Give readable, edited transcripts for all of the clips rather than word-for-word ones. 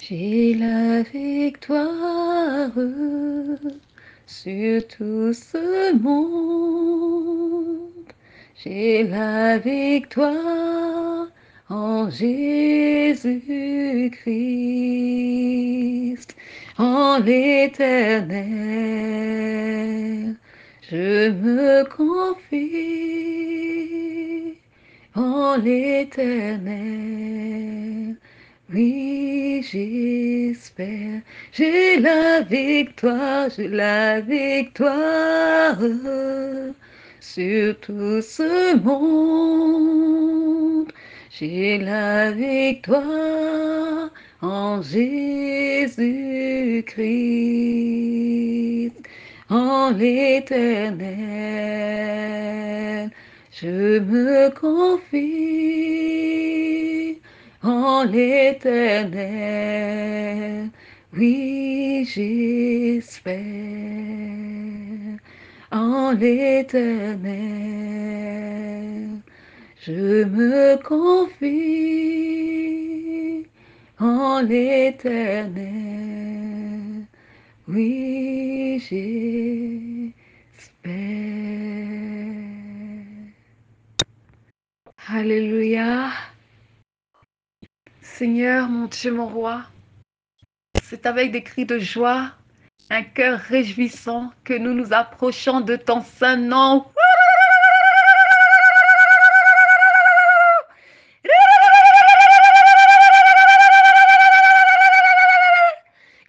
J'ai la victoire sur tout ce monde. J'ai la victoire en Jésus-Christ, en l'Éternel. Je me confie en l'Éternel. Oui, j'espère, j'ai la victoire sur tout ce monde. J'ai la victoire en Jésus-Christ, en l'Éternel. Je me confie en l'Éternel. Oui, j'espère en l'Éternel. Je me confie en l'Éternel. Oui, j'espère. Alléluia. Seigneur, mon Dieu, mon roi, c'est avec des cris de joie, un cœur réjouissant que nous nous approchons de ton saint nom.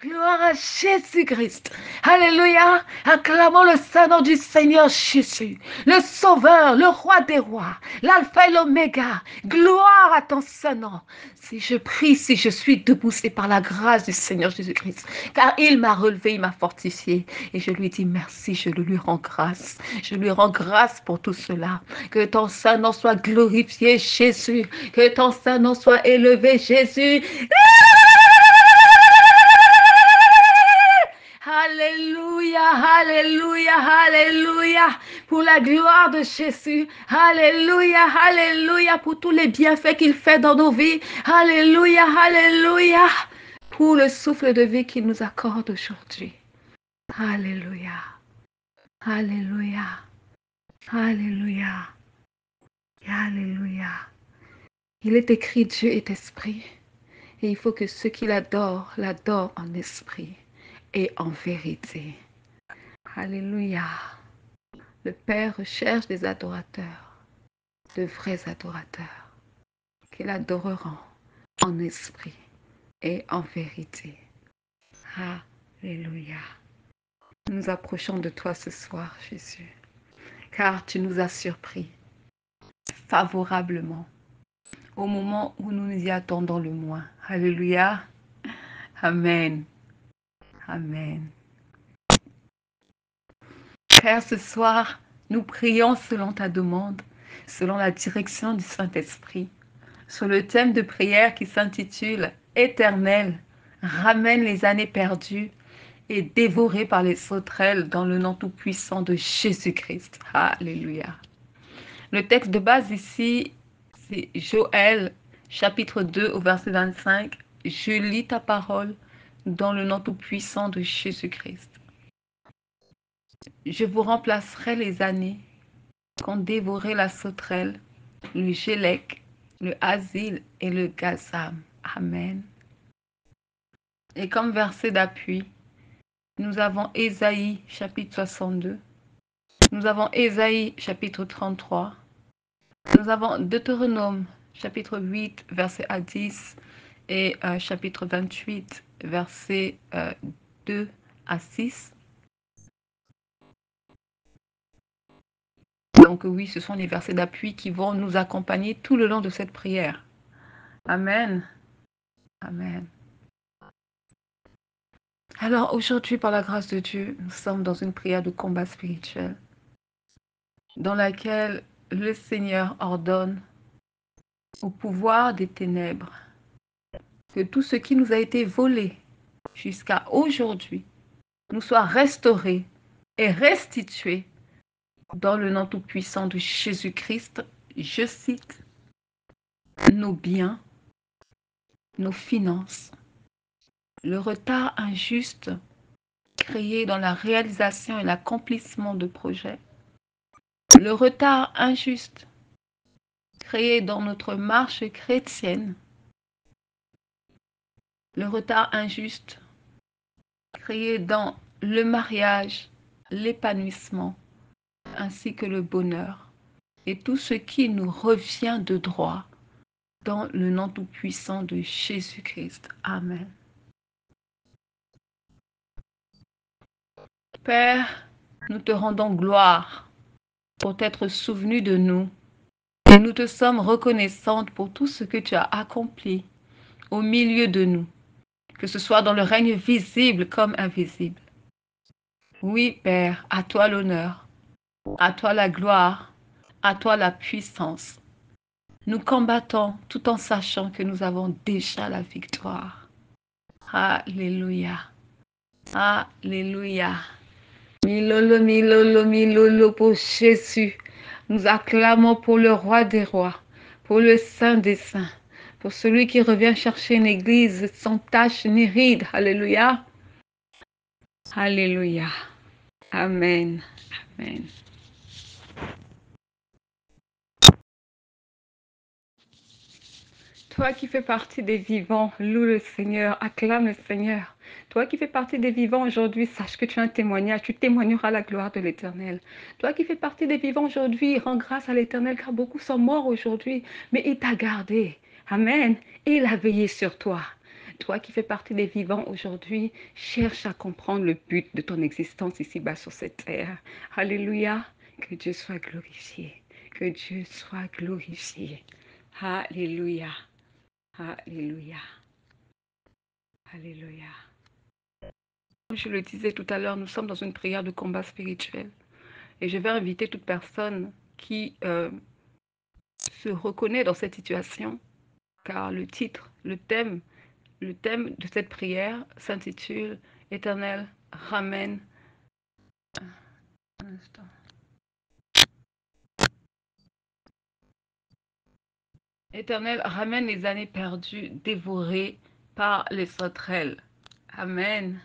Gloire à Jésus-Christ. Alléluia. Acclamons le saint nom du Seigneur Jésus, le Sauveur, le Roi des rois, l'Alpha et l'Oméga. Gloire à ton saint nom. Si je prie, si je suis debout, c'est par la grâce du Seigneur Jésus-Christ. Car il m'a relevé, il m'a fortifié. Et je lui dis merci, je lui rends grâce. Je lui rends grâce pour tout cela. Que ton saint nom soit glorifié, Jésus. Que ton saint nom soit élevé, Jésus. Alléluia, alléluia, alléluia, pour la gloire de Jésus. Alléluia, alléluia, pour tous les bienfaits qu'il fait dans nos vies. Alléluia, alléluia, pour le souffle de vie qu'il nous accorde aujourd'hui. Alléluia, alléluia, alléluia, alléluia. Il est écrit, Dieu est esprit. Et il faut que ceux qui l'adorent, l'adorent en esprit et en vérité. Alléluia. Le Père recherche des adorateurs, de vrais adorateurs, qui l'adoreront en esprit et en vérité. Alléluia. Nous nous approchons de toi ce soir, Jésus, car tu nous as surpris favorablement au moment où nous nous y attendons le moins. Alléluia. Amen. Amen. Père, ce soir, nous prions selon ta demande, selon la direction du Saint-Esprit, sur le thème de prière qui s'intitule « Éternel, ramène les années perdues et dévorées par les sauterelles dans le nom tout-puissant de Jésus-Christ. » Alléluia. Le texte de base ici, c'est Joël, chapitre 2, au verset 25. « Je lis ta parole dans le nom tout-puissant de Jésus-Christ. Je vous remplacerai les années qu'ont dévoré la sauterelle, le gélec, le asile et le gazam. Amen. » Et comme verset d'appui, nous avons Ésaïe chapitre 62, nous avons Ésaïe chapitre 33, nous avons Deutéronome chapitre 8, verset à 10 et chapitre 28, verset 2 à 6. Donc oui, ce sont les versets d'appui qui vont nous accompagner tout le long de cette prière. Amen. Amen. Alors aujourd'hui, par la grâce de Dieu, nous sommes dans une prière de combat spirituel dans laquelle le Seigneur ordonne au pouvoir des ténèbres que tout ce qui nous a été volé jusqu'à aujourd'hui nous soit restauré et restitué dans le nom tout-puissant de Jésus-Christ. Je cite, nos biens, nos finances, le retard injuste créé dans la réalisation et l'accomplissement de projets, le retard injuste créé dans notre marche chrétienne, le retard injuste créé dans le mariage, l'épanouissement, ainsi que le bonheur, et tout ce qui nous revient de droit dans le nom tout-puissant de Jésus-Christ. Amen. Père, nous te rendons gloire pour t'être souvenu de nous. Et nous te sommes reconnaissantes pour tout ce que tu as accompli au milieu de nous, que ce soit dans le règne visible comme invisible. Oui, Père, à toi l'honneur, à toi la gloire, à toi la puissance. Nous combattons tout en sachant que nous avons déjà la victoire. Alléluia. Alléluia. Milolo, milolo, milolo pour Jésus. Nous acclamons pour le roi des rois, pour le saint des saints, pour celui qui revient chercher une église sans tache ni ride. Alléluia. Alléluia. Amen. Amen. Toi qui fais partie des vivants, loue le Seigneur, acclame le Seigneur. Toi qui fais partie des vivants aujourd'hui, sache que tu as un témoignage, tu témoigneras la gloire de l'Éternel. Toi qui fais partie des vivants aujourd'hui, rends grâce à l'Éternel car beaucoup sont morts aujourd'hui, mais il t'a gardé. Amen. Et il a veillé sur toi. Toi qui fais partie des vivants aujourd'hui, cherche à comprendre le but de ton existence ici-bas sur cette terre. Alléluia. Que Dieu soit glorifié. Que Dieu soit glorifié. Alléluia. Alléluia. Alléluia. Comme je le disais tout à l'heure, nous sommes dans une prière de combat spirituel. Et je vais inviter toute personne qui se reconnaît dans cette situation, car le titre, le thème de cette prière s'intitule Éternel, ramène. Un instant. Éternel, ramène les années perdues, dévorées par les sauterelles. Amen.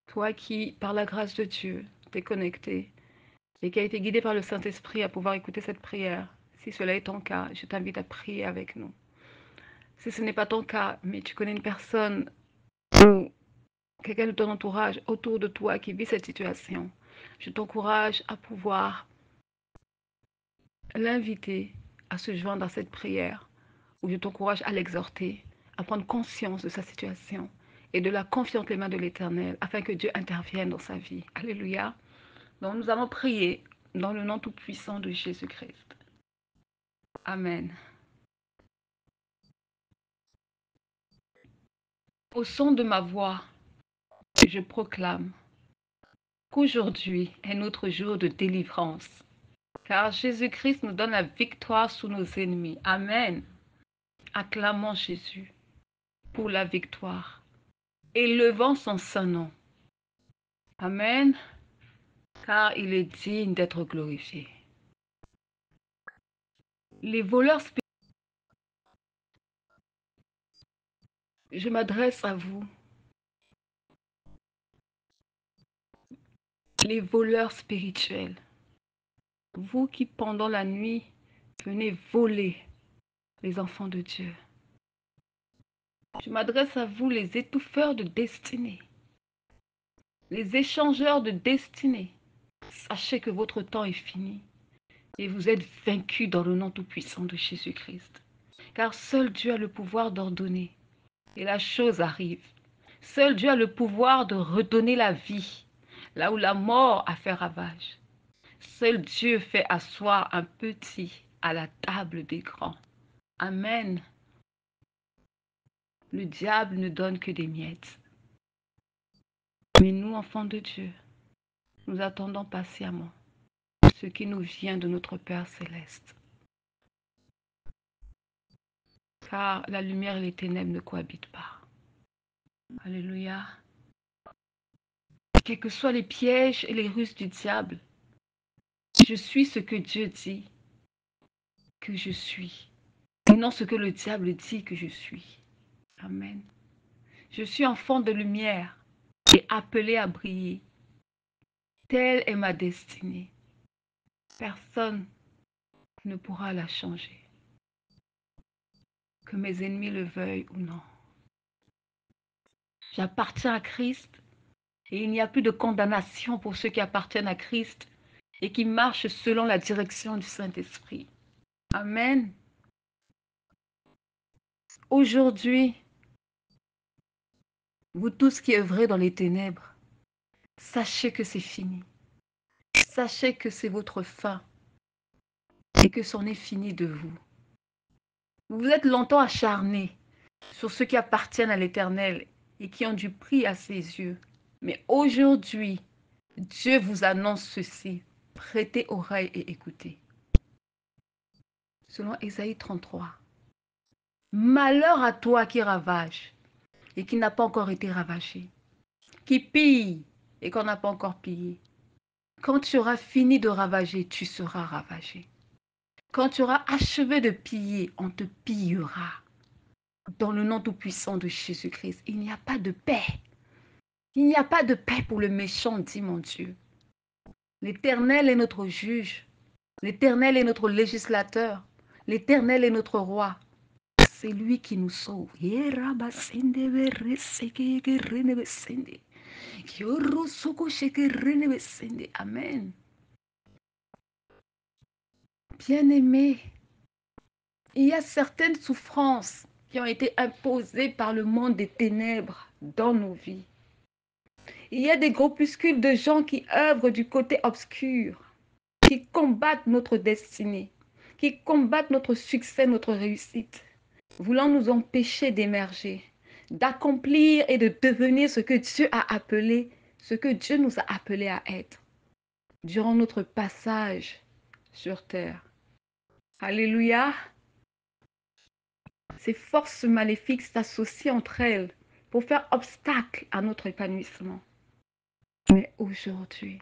Toi qui, par la grâce de Dieu, t'es connecté et qui a été guidé par le Saint-Esprit à pouvoir écouter cette prière. Si cela est ton cas, je t'invite à prier avec nous. Si ce n'est pas ton cas, mais tu connais une personne ou quelqu'un de ton entourage autour de toi qui vit cette situation, je t'encourage à pouvoir l'inviter à se joindre à cette prière, ou je t'encourage à l'exhorter, à prendre conscience de sa situation et de la confier entre les mains de l'Éternel afin que Dieu intervienne dans sa vie. Alléluia. Donc nous allons prier dans le nom tout-puissant de Jésus-Christ. Amen. Au son de ma voix, je proclame qu'aujourd'hui est notre jour de délivrance, car Jésus-Christ nous donne la victoire sur nos ennemis. Amen. Acclamons Jésus pour la victoire, élevons son saint nom. Amen, car il est digne d'être glorifié. Les voleurs spirituels, je m'adresse à vous. Les voleurs spirituels, vous qui pendant la nuit venez voler les enfants de Dieu. Je m'adresse à vous, les étouffeurs de destinée, les échangeurs de destinée. Sachez que votre temps est fini et vous êtes vaincus dans le nom tout-puissant de Jésus-Christ. Car seul Dieu a le pouvoir d'ordonner et la chose arrive. Seul Dieu a le pouvoir de redonner la vie là où la mort a fait ravage. Seul Dieu fait asseoir un petit à la table des grands. Amen. Le diable ne donne que des miettes. Mais nous, enfants de Dieu, nous attendons patiemment ce qui nous vient de notre Père céleste. Car la lumière et les ténèbres ne cohabitent pas. Alléluia. Quels que soient les pièges et les ruses du diable, je suis ce que Dieu dit que je suis, et non ce que le diable dit que je suis. Amen. Je suis enfant de lumière et appelé à briller. Telle est ma destinée. Personne ne pourra la changer. Que mes ennemis le veuillent ou non. J'appartiens à Christ et il n'y a plus de condamnation pour ceux qui appartiennent à Christ et qui marchent selon la direction du Saint-Esprit. Amen. Aujourd'hui, vous tous qui œuvrez dans les ténèbres, sachez que c'est fini. Sachez que c'est votre fin et que c'en est fini de vous. Vous vous êtes longtemps acharnés sur ceux qui appartiennent à l'Éternel et qui ont du prix à ses yeux. Mais aujourd'hui, Dieu vous annonce ceci. Prêtez oreille et écoutez. Selon Ésaïe 33. Malheur à toi qui ravage et qui n'a pas encore été ravagé, qui pille et qu'on n'a pas encore pillé. Quand tu auras fini de ravager, tu seras ravagé. Quand tu auras achevé de piller, on te pillera. Dans le nom tout-puissant de Jésus-Christ, il n'y a pas de paix. Il n'y a pas de paix pour le méchant, dit mon Dieu. L'Éternel est notre juge. L'Éternel est notre législateur. L'Éternel est notre roi. C'est lui qui nous sauve. Amen. Bien-aimés, il y a certaines souffrances qui ont été imposées par le monde des ténèbres dans nos vies. Il y a des groupuscules de gens qui œuvrent du côté obscur, qui combattent notre destinée, qui combattent notre succès, notre réussite, voulant nous empêcher d'émerger, d'accomplir et de devenir ce que Dieu a appelé, ce que Dieu nous a appelés à être durant notre passage sur terre. Alléluia. Ces forces maléfiques s'associent entre elles pour faire obstacle à notre épanouissement. Mais aujourd'hui,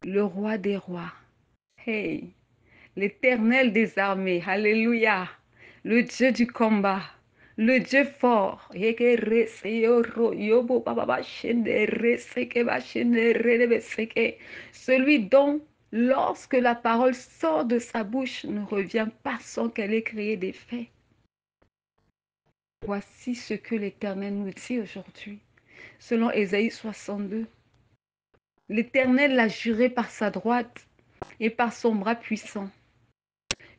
le roi des rois, hey, l'Éternel des armées, alléluia, le Dieu du combat, le Dieu fort, celui dont, lorsque la parole sort de sa bouche, ne revient pas sans qu'elle ait créé des faits. Voici ce que l'Éternel nous dit aujourd'hui, selon Ésaïe 62. L'Éternel l'a juré par sa droite et par son bras puissant.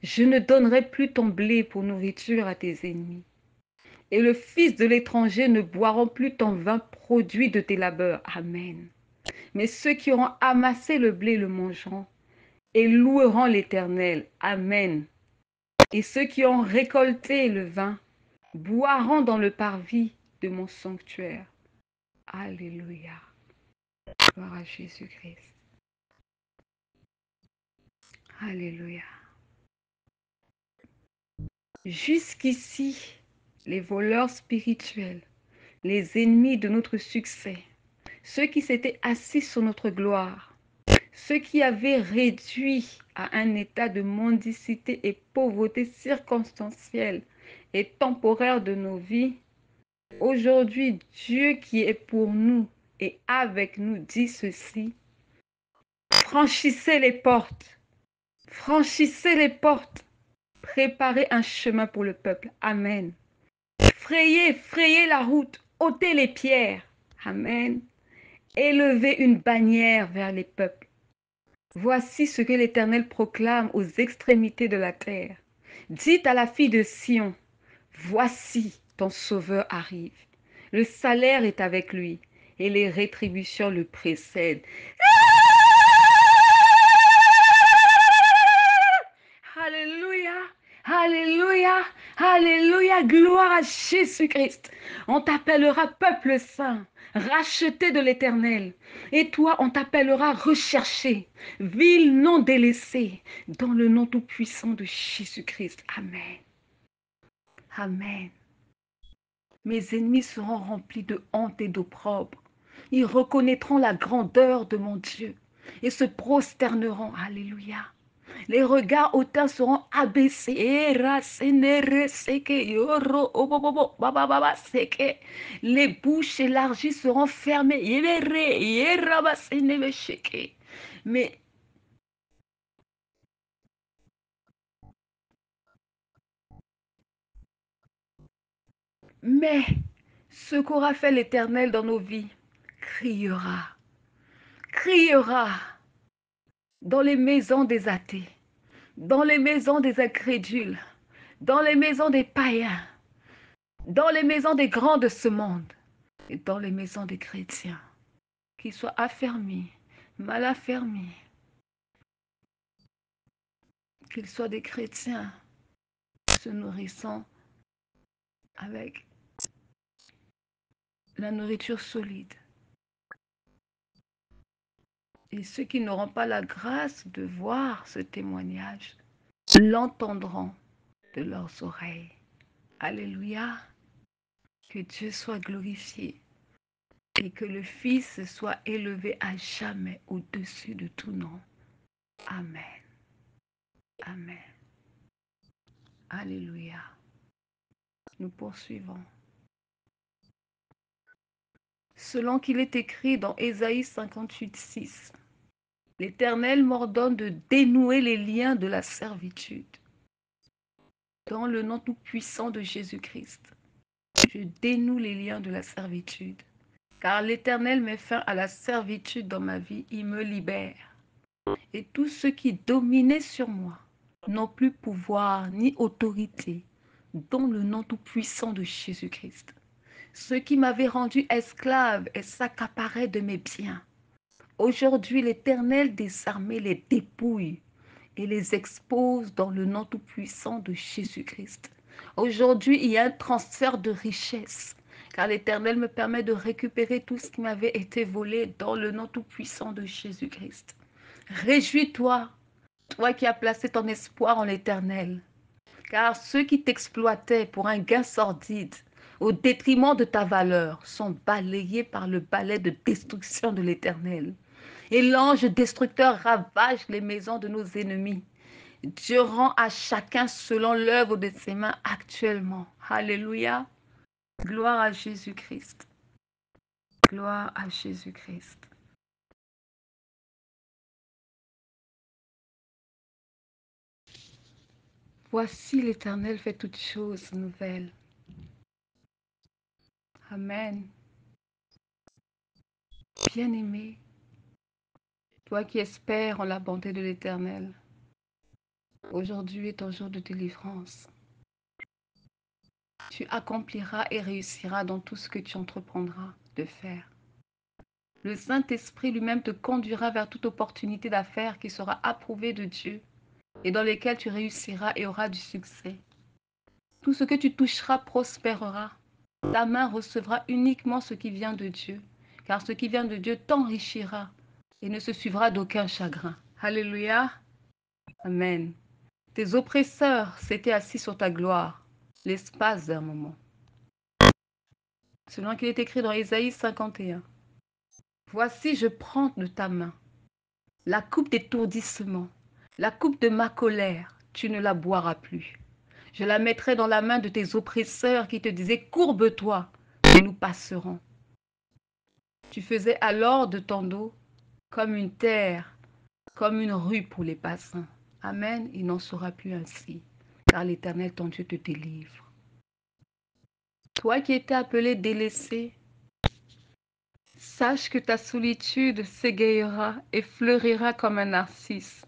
Je ne donnerai plus ton blé pour nourriture à tes ennemis. Et le fils de l'étranger ne boiront plus ton vin produit de tes labeurs. Amen. Mais ceux qui auront amassé le blé le mangeront et loueront l'Éternel. Amen. Et ceux qui ont récolté le vin boiront dans le parvis de mon sanctuaire. Alléluia. Gloire à Jésus-Christ. Alléluia. Jusqu'ici, les voleurs spirituels, les ennemis de notre succès, ceux qui s'étaient assis sur notre gloire, ceux qui avaient réduit à un état de mendicité et pauvreté circonstancielle et temporaire de nos vies, aujourd'hui, Dieu qui est pour nous et avec nous dit ceci: franchissez les portes, franchissez les portes, préparez un chemin pour le peuple. Amen. Frayez la route, ôtez les pierres. Amen. Élevez une bannière vers les peuples. Voici ce que l'Éternel proclame aux extrémités de la terre. Dites à la fille de Sion, voici ton sauveur arrive. Le salaire est avec lui et les rétributions le précèdent. Alléluia, alléluia, alléluia, gloire à Jésus-Christ. On t'appellera peuple saint, racheté de l'Éternel. Et toi, on t'appellera recherché, ville non délaissée, dans le nom tout-puissant de Jésus-Christ. Amen. Amen. Mes ennemis seront remplis de honte et d'opprobre. Ils reconnaîtront la grandeur de mon Dieu et se prosterneront. Alléluia. Les regards hautains seront abaissés. Les bouches élargies seront fermées. Mais Mais ce qu'aura fait l'Éternel dans nos vies criera, criera dans les maisons des athées, dans les maisons des incrédules, dans les maisons des païens, dans les maisons des grands de ce monde et dans les maisons des chrétiens, qu'ils soient affermis, mal affermis, qu'ils soient des chrétiens se nourrissant avec la nourriture solide. Et ceux qui n'auront pas la grâce de voir ce témoignage l'entendront de leurs oreilles. Alléluia. Que Dieu soit glorifié et que le Fils soit élevé à jamais au-dessus de tout nom. Amen. Amen. Alléluia. Nous poursuivons. Selon qu'il est écrit dans Ésaïe 58:6, l'Éternel m'ordonne de dénouer les liens de la servitude. Dans le nom tout-puissant de Jésus-Christ, je dénoue les liens de la servitude. Car l'Éternel met fin à la servitude dans ma vie, il me libère. Et tous ceux qui dominaient sur moi n'ont plus pouvoir ni autorité, dans le nom tout-puissant de Jésus-Christ. Ceux qui m'avaient rendu esclave et s'accaparaient de mes biens, aujourd'hui l'Éternel des armées les dépouille et les expose dans le nom tout-puissant de Jésus-Christ. Aujourd'hui, il y a un transfert de richesse, car l'Éternel me permet de récupérer tout ce qui m'avait été volé dans le nom tout-puissant de Jésus-Christ. Réjouis-toi, toi qui as placé ton espoir en l'Éternel, car ceux qui t'exploitaient pour un gain sordide, au détriment de ta valeur, sont balayés par le balai de destruction de l'Éternel. Et l'ange destructeur ravage les maisons de nos ennemis. Dieu rend à chacun selon l'œuvre de ses mains actuellement. Alléluia. Gloire à Jésus-Christ. Gloire à Jésus-Christ. Voici l'Éternel fait toutes choses nouvelles. Amen. Bien-aimé, toi qui espères en la bonté de l'Éternel, aujourd'hui est ton jour de délivrance. Tu accompliras et réussiras dans tout ce que tu entreprendras de faire. Le Saint-Esprit lui-même te conduira vers toute opportunité d'affaires qui sera approuvée de Dieu et dans lesquelles tu réussiras et auras du succès. Tout ce que tu toucheras prospérera. Ta main recevra uniquement ce qui vient de Dieu, car ce qui vient de Dieu t'enrichira et ne se suivra d'aucun chagrin. Alléluia. Amen. Tes oppresseurs s'étaient assis sur ta gloire l'espace d'un moment. Selon qu'il est écrit dans Ésaïe 51. Voici, je prends de ta main la coupe d'étourdissement, la coupe de ma colère, tu ne la boiras plus. Je la mettrai dans la main de tes oppresseurs qui te disaient, courbe-toi, et nous passerons. Tu faisais alors de ton dos comme une terre, comme une rue pour les passants. Amen, il n'en sera plus ainsi, car l'Éternel ton Dieu te délivre. Toi qui étais appelé délaissé, sache que ta solitude s'égayera et fleurira comme un narcisse.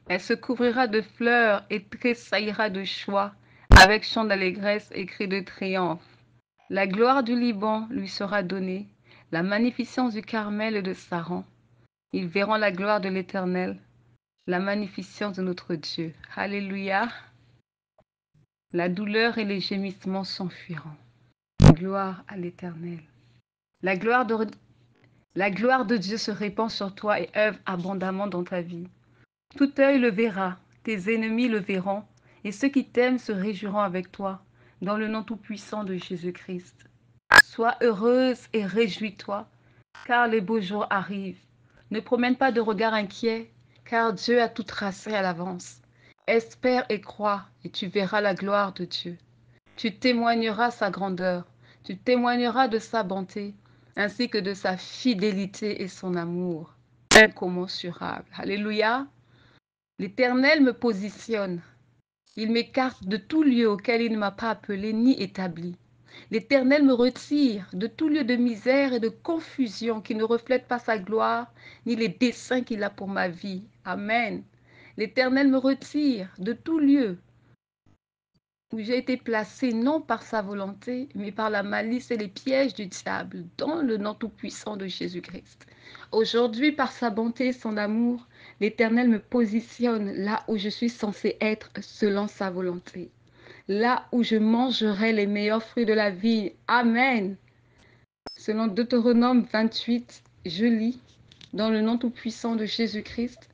Elle se couvrira de fleurs et tressaillira de joie, avec chant d'allégresse et cri de triomphe. La gloire du Liban lui sera donnée, la magnificence du Carmel et de Saran. Ils verront la gloire de l'Éternel, la magnificence de notre Dieu. Alléluia. La douleur et les gémissements s'enfuiront. Gloire à l'Éternel. La gloire de Dieu se répand sur toi et œuvre abondamment dans ta vie. Tout œil le verra, tes ennemis le verront, et ceux qui t'aiment se réjouiront avec toi, dans le nom tout-puissant de Jésus-Christ. Sois heureuse et réjouis-toi, car les beaux jours arrivent. Ne promène pas de regard inquiet, car Dieu a tout tracé à l'avance. Espère et crois, et tu verras la gloire de Dieu. Tu témoigneras sa grandeur, tu témoigneras de sa bonté, ainsi que de sa fidélité et son amour incommensurable. Alléluia. L'Éternel me positionne. Il m'écarte de tout lieu auquel il ne m'a pas appelé ni établi. L'Éternel me retire de tout lieu de misère et de confusion qui ne reflète pas sa gloire, ni les desseins qu'il a pour ma vie. Amen. L'Éternel me retire de tout lieu où j'ai été placé non par sa volonté, mais par la malice et les pièges du diable, dans le nom tout-puissant de Jésus-Christ. Aujourd'hui, par sa bonté et son amour, l'Éternel me positionne là où je suis censé être selon sa volonté, là où je mangerai les meilleurs fruits de la vie. Amen. Selon Deutéronome 28, je lis, dans le nom tout-puissant de Jésus-Christ,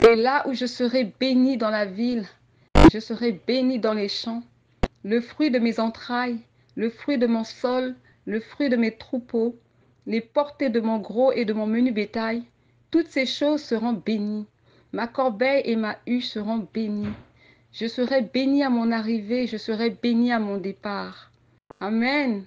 et là où je serai béni dans la ville, je serai béni dans les champs, le fruit de mes entrailles, le fruit de mon sol, le fruit de mes troupeaux, les portées de mon gros et de mon menu bétail, toutes ces choses seront bénies. Ma corbeille et ma hue seront bénies. Je serai béni à mon arrivée, je serai béni à mon départ. Amen.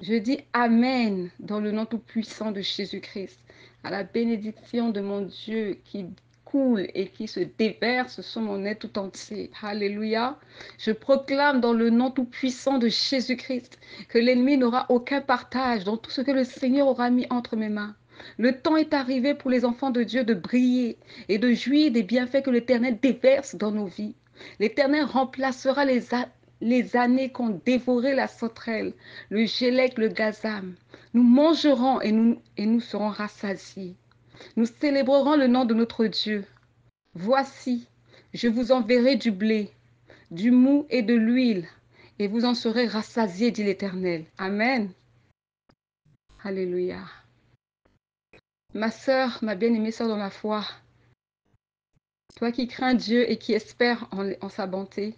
Je dis Amen dans le nom tout-puissant de Jésus-Christ, à la bénédiction de mon Dieu qui coule et qui se déverse sur mon être tout entier. Alléluia. Je proclame dans le nom tout-puissant de Jésus-Christ que l'ennemi n'aura aucun partage dans tout ce que le Seigneur aura mis entre mes mains. Le temps est arrivé pour les enfants de Dieu de briller et de jouir des bienfaits que l'Éternel déverse dans nos vies. L'Éternel remplacera les années qu'ont dévoré la sauterelle, le gélec, le gazam. Nous mangerons et nous serons rassasiés. Nous célébrerons le nom de notre Dieu. Voici, je vous enverrai du blé, du mou et de l'huile, et vous en serez rassasiés, dit l'Éternel. Amen. Alléluia. Ma sœur, ma bien-aimée sœur dans la foi, toi qui crains Dieu et qui espères en sa bonté,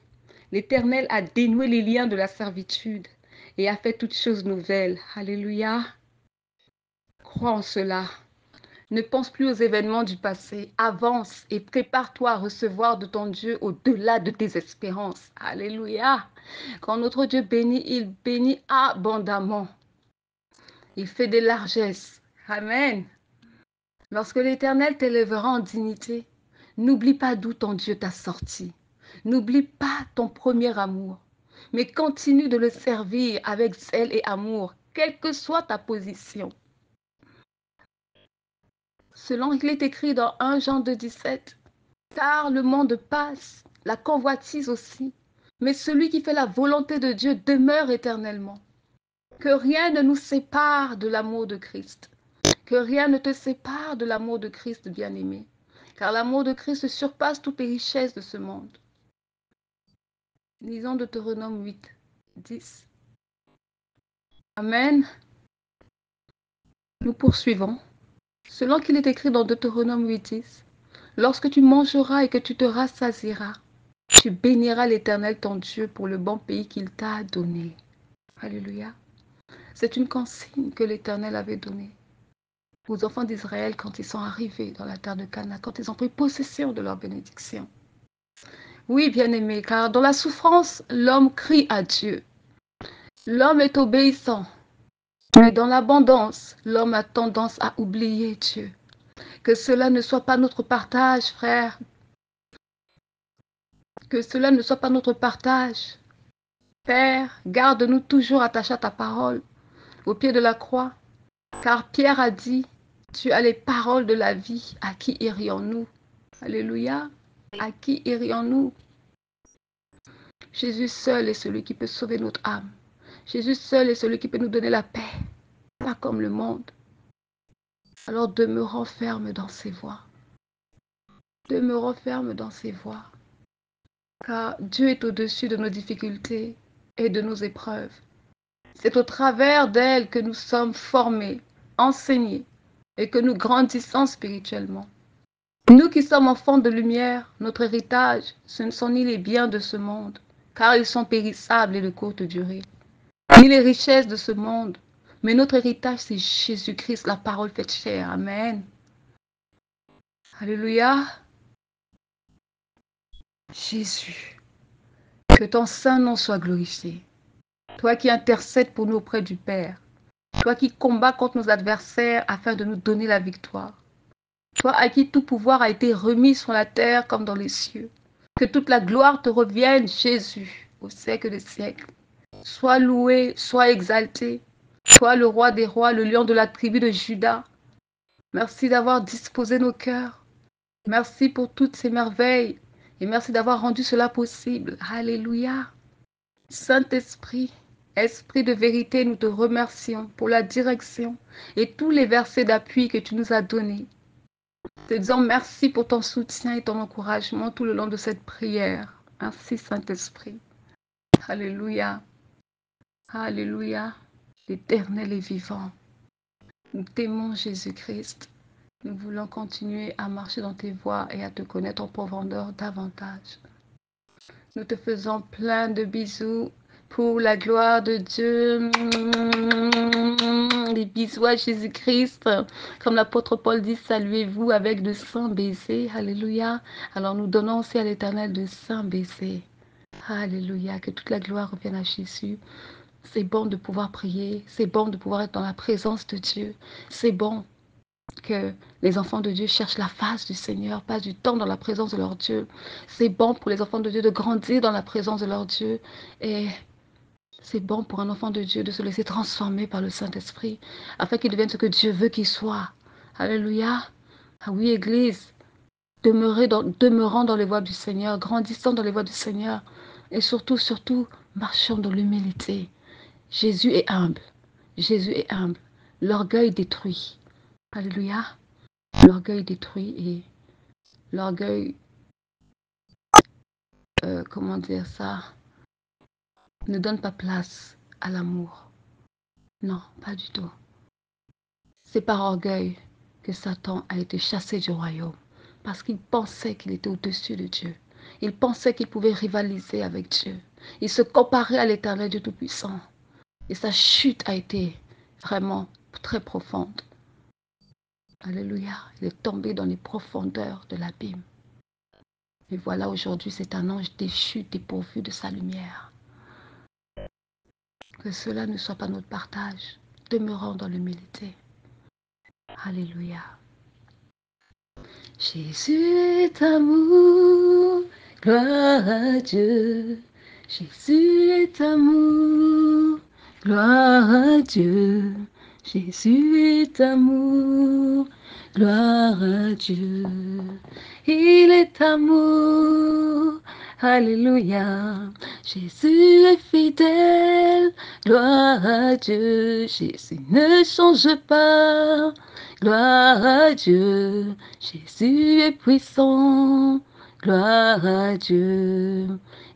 l'Éternel a dénoué les liens de la servitude et a fait toutes choses nouvelles. Alléluia. Crois en cela. Ne pense plus aux événements du passé. Avance et prépare-toi à recevoir de ton Dieu au-delà de tes espérances. Alléluia. Quand notre Dieu bénit, il bénit abondamment. Il fait des largesses. Amen. Lorsque l'Éternel t'élèvera en dignité, n'oublie pas d'où ton Dieu t'a sorti. N'oublie pas ton premier amour, mais continue de le servir avec zèle et amour, quelle que soit ta position. Selon il est écrit dans 1 Jean 2,17, car le monde passe, la convoitise aussi, mais celui qui fait la volonté de Dieu demeure éternellement. Que rien ne nous sépare de l'amour de Christ. Que rien ne te sépare de l'amour de Christ, bien-aimé, car l'amour de Christ surpasse toutes les richesses de ce monde. Lisons Deutéronome 8, 10. Amen. Nous poursuivons. Selon qu'il est écrit dans Deutéronome 8, 10, lorsque tu mangeras et que tu te rassasieras, tu béniras l'Éternel ton Dieu pour le bon pays qu'il t'a donné. Alléluia. C'est une consigne que l'Éternel avait donnée aux enfants d'Israël quand ils sont arrivés dans la terre de Canaan, quand ils ont pris possession de leur bénédiction. Oui, bien-aimé, car dans la souffrance, l'homme crie à Dieu. L'homme est obéissant, mais dans l'abondance, l'homme a tendance à oublier Dieu. Que cela ne soit pas notre partage, frère. Que cela ne soit pas notre partage. Père, garde-nous toujours attachés à ta parole, au pied de la croix. Car Pierre a dit, tu as les paroles de la vie, à qui irions-nous? Alléluia. À qui irions-nous? Jésus seul est celui qui peut sauver notre âme. Jésus seul est celui qui peut nous donner la paix, pas comme le monde. Alors demeurons fermes dans ses voies. Demeurons fermes dans ses voies. Car Dieu est au-dessus de nos difficultés et de nos épreuves. C'est au travers d'elles que nous sommes formés, enseignés et que nous grandissons spirituellement. Nous qui sommes enfants de lumière, notre héritage, ce ne sont ni les biens de ce monde, car ils sont périssables et de courte durée, ni les richesses de ce monde, mais notre héritage, c'est Jésus-Christ, la parole faite chair. Amen. Alléluia. Jésus, que ton saint nom soit glorifié. Toi qui intercèdes pour nous auprès du Père. Toi qui combats contre nos adversaires afin de nous donner la victoire. Toi à qui tout pouvoir a été remis sur la terre comme dans les cieux. Que toute la gloire te revienne, Jésus, au siècle des siècles. Sois loué, sois exalté. Toi le roi des rois, le lion de la tribu de Juda. Merci d'avoir disposé nos cœurs. Merci pour toutes ces merveilles. Et merci d'avoir rendu cela possible. Alléluia. Saint-Esprit, Esprit de vérité, nous te remercions pour la direction et tous les versets d'appui que tu nous as donnés. Te disons merci pour ton soutien et ton encouragement tout le long de cette prière. Merci Saint-Esprit. Alléluia. Alléluia. L'Éternel est vivant. Nous t'aimons Jésus-Christ. Nous voulons continuer à marcher dans tes voies et à te connaître en profondeur davantage. Nous te faisons plein de bisous pour la gloire de Dieu. Des bisous à Jésus-Christ. Comme l'apôtre Paul dit, saluez-vous avec de saints baisers. Alléluia. Alors nous donnons aussi à l'Éternel de saints baisers. Alléluia. Que toute la gloire revienne à Jésus. C'est bon de pouvoir prier. C'est bon de pouvoir être dans la présence de Dieu. C'est bon que les enfants de Dieu cherchent la face du Seigneur, passent du temps dans la présence de leur Dieu. C'est bon pour les enfants de Dieu de grandir dans la présence de leur Dieu. Et c'est bon pour un enfant de Dieu de se laisser transformer par le Saint-Esprit afin qu'il devienne ce que Dieu veut qu'il soit. Alléluia. Ah oui, Église, demeurant dans les voies du Seigneur, grandissant dans les voies du Seigneur et surtout, marchons dans l'humilité. Jésus est humble. Jésus est humble. L'orgueil détruit. Alléluia. L'orgueil détruit et l'orgueil, comment dire ça, ne donne pas place à l'amour. Non, pas du tout. C'est par orgueil que Satan a été chassé du royaume parce qu'il pensait qu'il était au-dessus de Dieu. Il pensait qu'il pouvait rivaliser avec Dieu. Il se comparait à l'Éternel Dieu Tout-Puissant. Et sa chute a été vraiment très profonde. Alléluia. Il est tombé dans les profondeurs de l'abîme. Et voilà, aujourd'hui, c'est un ange déchu, dépourvu de sa lumière. Que cela ne soit pas notre partage. Demeurons dans l'humilité. Alléluia. Jésus est amour, gloire à Dieu. Jésus est amour, gloire à Dieu. Jésus est amour, gloire à Dieu. Il est amour, alléluia. Jésus est fidèle, gloire à Dieu. Jésus ne change pas, gloire à Dieu. Jésus est puissant, gloire à Dieu.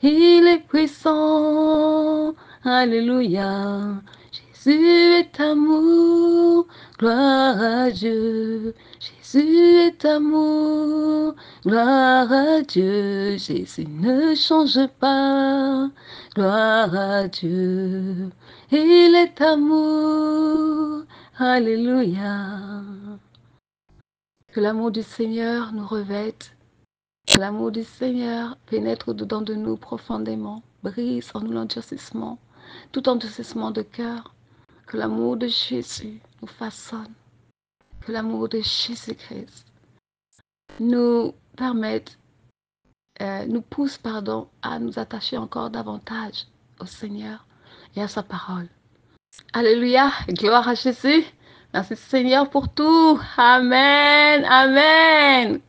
Il est puissant, alléluia. Jésus est amour, gloire à Dieu. Jésus est amour, gloire à Dieu. Jésus ne change pas, gloire à Dieu. Il est amour, alléluia. Que l'amour du Seigneur nous revête. Que l'amour du Seigneur pénètre au-dedans de nous profondément, brise en nous l'endurcissement, tout endurcissement de cœur. Que l'amour de Jésus nous façonne. Que l'amour de Jésus-Christ nous permette, nous pousse, à nous attacher encore davantage au Seigneur et à sa parole. Alléluia, gloire à Jésus. Merci Seigneur pour tout. Amen, amen.